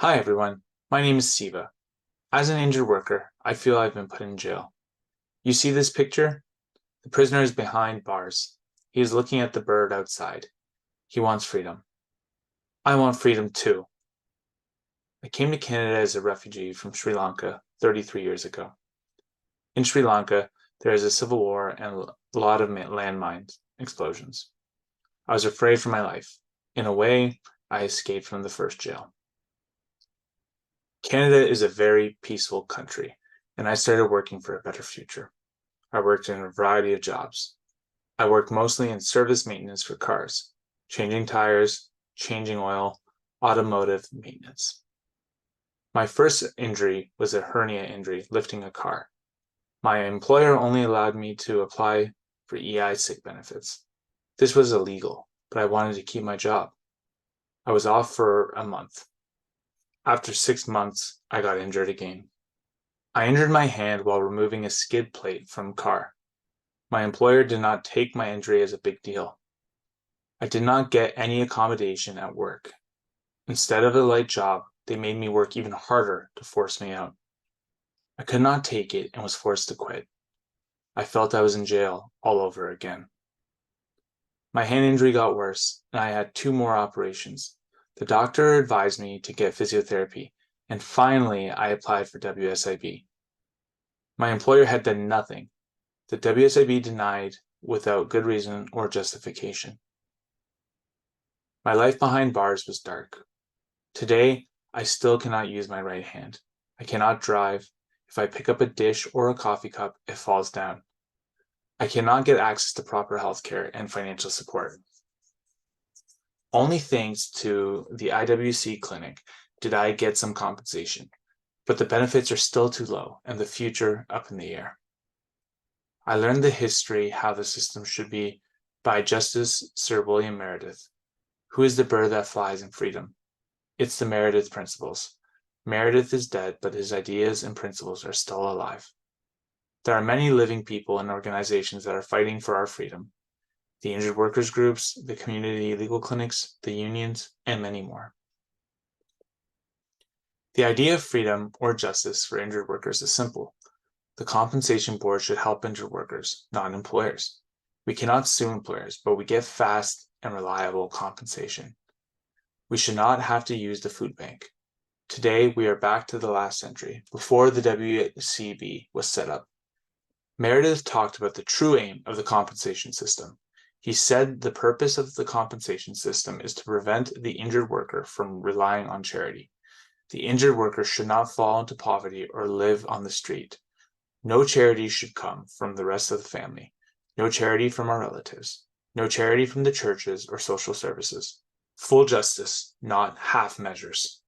Hi everyone, my name is Siva. As an injured worker, I feel I've been put in jail. You see this picture? The prisoner is behind bars. He is looking at the bird outside. He wants freedom. I want freedom too. I came to Canada as a refugee from Sri Lanka 33 years ago. In Sri Lanka, there is a civil war and a lot of landmine explosions. I was afraid for my life. In a way, I escaped from the first jail. Canada is a very peaceful country, and I started working for a better future. I worked in a variety of jobs. I worked mostly in service maintenance for cars, changing tires, changing oil, automotive maintenance. My first injury was a hernia injury lifting a car. My employer only allowed me to apply for EI sick benefits. This was illegal, but I wanted to keep my job. I was off for a month. After 6 months, I got injured again. I injured my hand while removing a skid plate from a car. My employer did not take my injury as a big deal. I did not get any accommodation at work. Instead of a light job, they made me work even harder to force me out. I could not take it and was forced to quit. I felt I was in jail all over again. My hand injury got worse, and I had 2 more operations. The doctor advised me to get physiotherapy, and finally I applied for WSIB. My employer had done nothing. The WSIB denied without good reason or justification. My life behind bars was dark. Today, I still cannot use my right hand. I cannot drive. If I pick up a dish or a coffee cup, it falls down. I cannot get access to proper health care and financial support. Only thanks to the IWC clinic did I get some compensation, but the benefits are still too low and the future up in the air. I learned the history, how the system should be, by Justice Sir William Meredith. Who is the bird that flies in freedom? It's the Meredith principles. Meredith is dead, but his ideas and principles are still alive. There are many living people and organizations that are fighting for our freedom. The injured workers groups, the community legal clinics, the unions, and many more. The idea of freedom or justice for injured workers is simple. The compensation board should help injured workers, not employers. We cannot sue employers, but we get fast and reliable compensation. We should not have to use the food bank. Today, we are back to the last century, before the WCB was set up. Meredith talked about the true aim of the compensation system. He said the purpose of the compensation system is to prevent the injured worker from relying on charity. The injured worker should not fall into poverty or live on the street. No charity should come from the rest of the family. No charity from our relatives. No charity from the churches or social services. Full justice, not half measures.